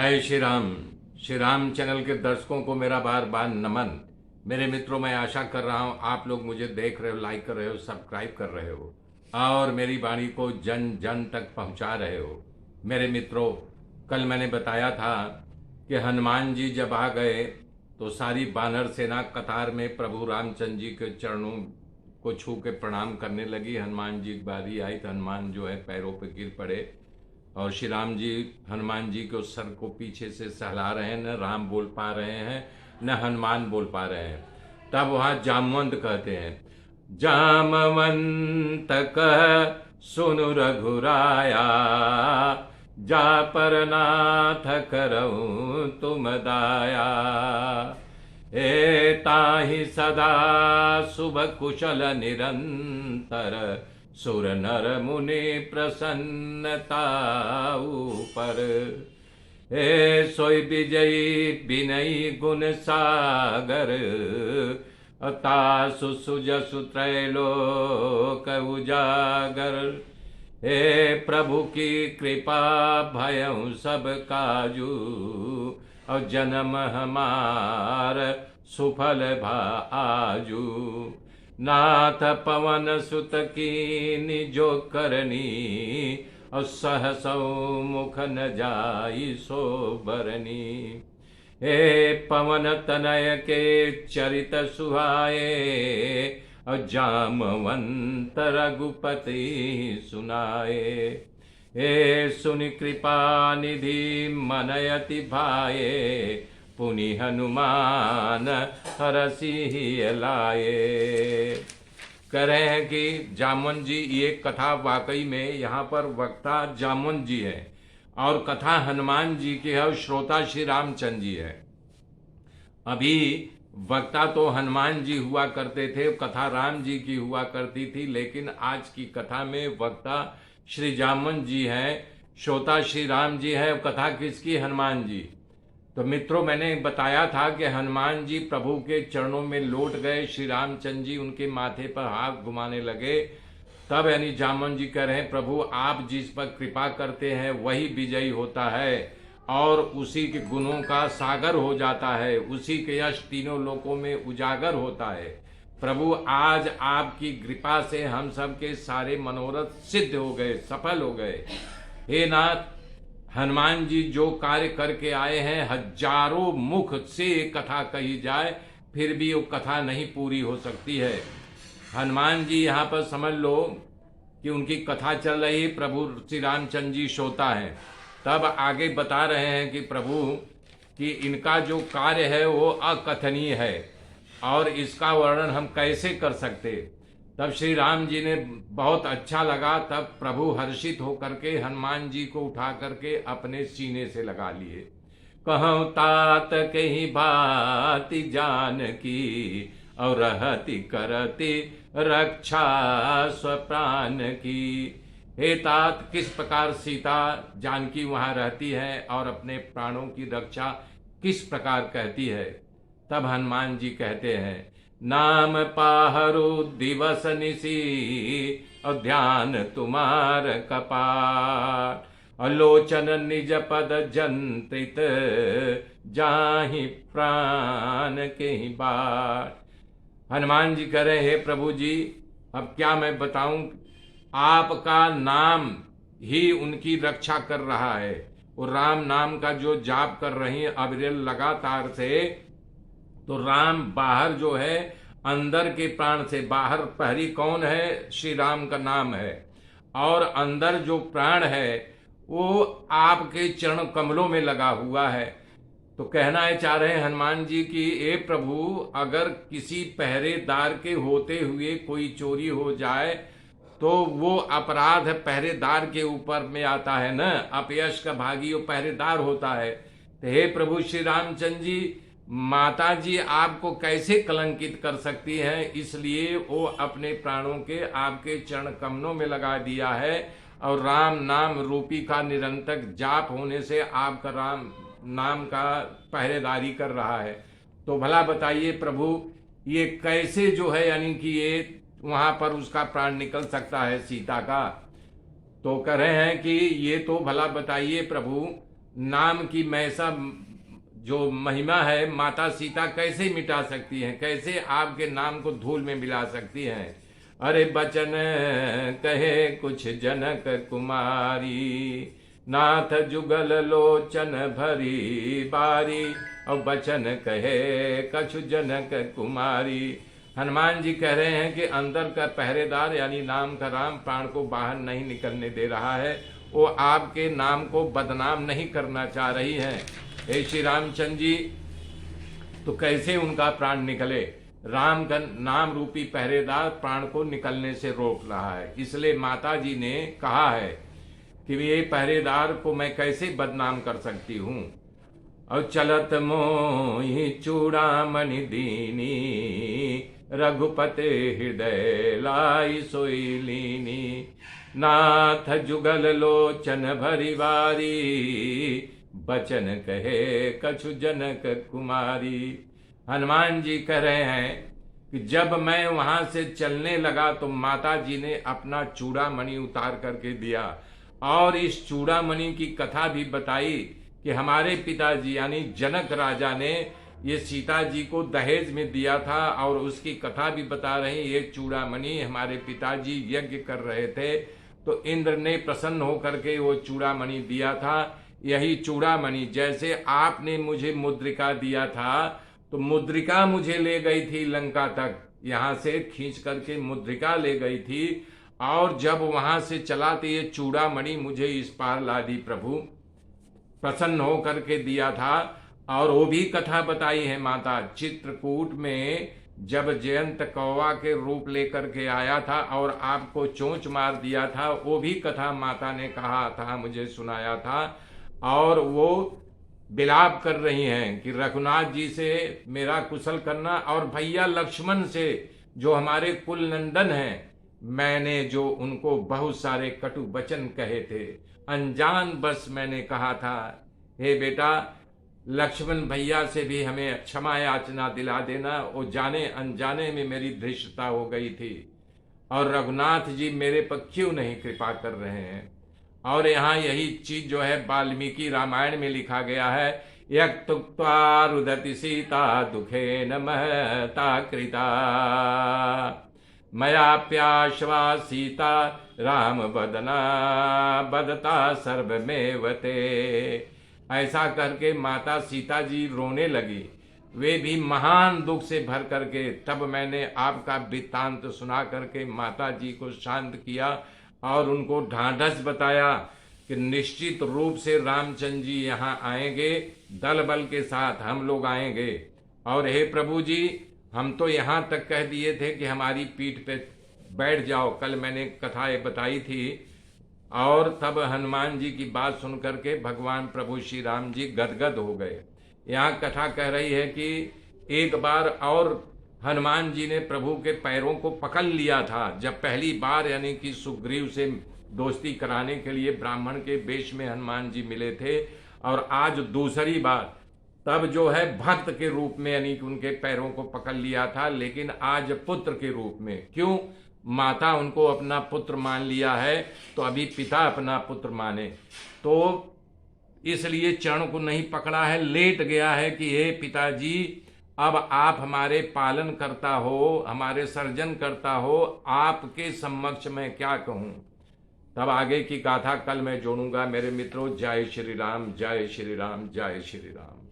जय श्री राम। श्री राम चैनल के दर्शकों को मेरा बार बार नमन। मेरे मित्रों, मैं आशा कर रहा हूँ आप लोग मुझे देख रहे हो, लाइक कर रहे हो, सब्सक्राइब कर रहे हो और मेरी वाणी को जन जन तक पहुँचा रहे हो। मेरे मित्रों, कल मैंने बताया था कि हनुमान जी जब आ गए तो सारी वानर सेना कतार में प्रभु रामचंद्र जी के चरणों को छू के प्रणाम करने लगी। हनुमान जी की बारी आई तो हनुमान जो है पैरों पे गिर पड़े और श्री राम जी हनुमान जी के उस सर को पीछे से सहला रहे हैं। न राम बोल पा रहे हैं न हनुमान बोल पा रहे हैं। तब वहाँ जामवंत कहते हैं, जामवंत कह सुनु रघुराया, जा पर नाथ करऊं तुम दाया। ए ताहि सदा शुभ कुशल निरंतर, सुर नर मुनि प्रसन्नता ऊपर। हे सोई विजयी विनयी गुण सागर, तासु सुजसु त्रैलोक उजागर। हे प्रभु की कृपा भयउ सब काजू, और जन्म हमार सुफल भा आजू। नाथ पवन सुत कीनि जो करनी, और सहसौ मुख न जाई सो बरनी। हे पवन तनय के चरित सुहाए, और जामवंत रघुपति सुनाए। हे सुनि कृपा निधि मनयति भाए, पुनि हनुमान हरसि लाए। कह रहे हैं कि जामवंत जी, ये कथा वाकई में यहाँ पर वक्ता जामवंत जी है और कथा हनुमान जी की है और श्रोता श्री रामचंद्र जी है। अभी वक्ता तो हनुमान जी हुआ करते थे, कथा राम जी की हुआ करती थी, लेकिन आज की कथा में वक्ता श्री जामवंत जी हैं, श्रोता श्री राम जी है। कथा किसकी? हनुमान जी। तो मित्रों, मैंने बताया था कि हनुमान जी प्रभु के चरणों में लौट गए। श्री रामचंद्र जी उनके माथे पर हाथ घुमाने लगे। तब यानी जामवंत जी कह रहे हैं, प्रभु आप जिस पर कृपा करते हैं वही विजयी होता है और उसी के गुणों का सागर हो जाता है, उसी के यश तीनों लोकों में उजागर होता है। प्रभु आज आपकी कृपा से हम सब के सारे मनोरथ सिद्ध हो गए, सफल हो गए। हे नाथ, हनुमान जी जो कार्य करके आए हैं, हजारों मुख से कथा कही जाए फिर भी वो कथा नहीं पूरी हो सकती है। हनुमान जी यहाँ पर समझ लो कि उनकी कथा चल रही, प्रभु श्री रामचंद्र जी श्रोता हैं। तब आगे बता रहे हैं कि प्रभु कि इनका जो कार्य है वो अकथनीय है और इसका वर्णन हम कैसे कर सकते। तब श्री राम जी ने बहुत अच्छा लगा। तब प्रभु हर्षित होकर के हनुमान जी को उठा करके अपने सीने से लगा लिए। कहूँ तात कहीं भांति जान की, और रहती करती रक्षा स्वप्राण की। हे तात, किस प्रकार सीता जानकी वहाँ रहती है और अपने प्राणों की रक्षा किस प्रकार कहती है। तब हनुमान जी कहते हैं, नाम पाहरु दिवस निसी, और ध्यान तुम्हार कपाट। अलोचन निज पद जंत्रित, जाहि प्राण के ही बाट। हनुमान जी कह रहे, हे प्रभु जी, अब क्या मैं बताऊं, आपका नाम ही उनकी रक्षा कर रहा है। और राम नाम का जो जाप कर रही है अविरल लगातार से, तो राम बाहर जो है अंदर के प्राण से, बाहर प्रहरी कौन है? श्री राम का नाम है, और अंदर जो प्राण है वो आपके चरण कमलों में लगा हुआ है। तो कहना है चाह रहे हैं हनुमान जी की, ए प्रभु, अगर किसी पहरेदार के होते हुए कोई चोरी हो जाए तो वो अपराध पहरेदार के ऊपर में आता है न, अपयश का भागी वो पहरेदार होता है। तो हे प्रभु श्री रामचंद्र जी, माता जी आपको कैसे कलंकित कर सकती हैं, इसलिए वो अपने प्राणों के आपके चरण कमलों में लगा दिया है। और राम नाम रूपी का निरंतर जाप होने से आपका राम नाम का पहरेदारी कर रहा है। तो भला बताइए प्रभु, ये कैसे जो है यानी कि ये वहां पर उसका प्राण निकल सकता है सीता का। तो कह रहे हैं कि ये तो भला बताइए प्रभु, नाम की मैसा जो महिमा है माता सीता कैसे मिटा सकती हैं, कैसे आपके नाम को धूल में मिला सकती हैं। अरे बचन कहे कुछ जनक कुमारी, नाथ जुगल लोचन भरी बारी। और बचन कहे कछु जनक कुमारी। हनुमान जी कह रहे हैं कि अंदर का पहरेदार यानी नाम का राम प्राण को बाहर नहीं निकलने दे रहा है, वो आपके नाम को बदनाम नहीं करना चाह रही हैं। हे श्री रामचंद्र जी, तो कैसे उनका प्राण निकले? राम का नाम रूपी पहरेदार प्राण को निकलने से रोक रहा है। इसलिए माता जी ने कहा है कि ये पहरेदार को मैं कैसे बदनाम कर सकती हूँ। और चलत मोहि चूड़ामणि दीनी, रघुपते हृदय लाई सोई लीनी। नाथ जुगल लोचन भरी बारी, बचन कहे कछु जनक कुमारी। हनुमान जी कह रहे हैं कि जब मैं वहां से चलने लगा तो माता जी ने अपना चूड़ामणि उतार करके दिया, और इस चूड़ामणि की कथा भी बताई कि हमारे पिताजी यानी जनक राजा ने ये सीता जी को दहेज में दिया था, और उसकी कथा भी बता रही। ये चूड़ामणि हमारे पिताजी यज्ञ कर रहे थे तो इंद्र ने प्रसन्न होकर के वो चूड़ामणि दिया था। यही चूड़ामणि, जैसे आपने मुझे मुद्रिका दिया था तो मुद्रिका मुझे ले गई थी लंका तक, यहाँ से खींच करके मुद्रिका ले गई थी, और जब वहां से चला तो ये चूड़ामणि मुझे इस पार ला दी। प्रभु प्रसन्न हो करके दिया था। और वो भी कथा बताई है माता। चित्रकूट में जब जयंत कौवा के रूप लेकर के आया था और आपको चोंच मार दिया था, वो भी कथा माता ने कहा था, मुझे सुनाया था। और वो विलाप कर रही हैं कि रघुनाथ जी से मेरा कुशल करना, और भैया लक्ष्मण से जो हमारे कुल नंदन हैं, मैंने जो उनको बहुत सारे कटु वचन कहे थे, अनजान बस मैंने कहा था, हे बेटा लक्ष्मण भैया से भी हमें क्षमा याचना दिला देना, वो जाने अनजाने में मेरी धृष्टता हो गई थी, और रघुनाथ जी मेरे पर क्यों नहीं कृपा कर रहे हैं। और यहाँ यही चीज जो है वाल्मीकि रामायण में लिखा गया है, यक्तुक्त्वा रुदति सीता दुखे न महता कृता, मया प्याश्वा सीता राम बदना बदता सर्वमेवते। ऐसा करके माता सीता जी रोने लगी, वे भी महान दुख से भर करके। तब मैंने आपका वृत्तांत सुना करके माता जी को शांत किया और उनको ढांढस बताया कि निश्चित रूप से रामचंद्र जी यहाँ आएंगे, दल बल के साथ हम लोग आएंगे। और हे प्रभु जी, हम तो यहाँ तक कह दिए थे कि हमारी पीठ पे बैठ जाओ, कल मैंने कथाएं बताई थी। और तब हनुमान जी की बात सुन करके भगवान प्रभु श्री राम जी गदगद हो गए। यहाँ कथा कह रही है कि एक बार और हनुमान जी ने प्रभु के पैरों को पकड़ लिया था, जब पहली बार यानी कि सुग्रीव से दोस्ती कराने के लिए ब्राह्मण के वेश में हनुमान जी मिले थे, और आज दूसरी बार तब जो है भक्त के रूप में यानी कि उनके पैरों को पकड़ लिया था, लेकिन आज पुत्र के रूप में। क्यों? माता उनको अपना पुत्र मान लिया है, तो अभी पिता अपना पुत्र माने, तो इसलिए चरण को नहीं पकड़ा है, लेट गया है कि हे पिताजी, अब आप हमारे पालन करता हो, हमारे सर्जन करता हो, आपके समक्ष मैं क्या कहूँ। तब आगे की गाथा कल मैं जोड़ूंगा मेरे मित्रों। जय श्री राम, जय श्री राम, जय श्री राम।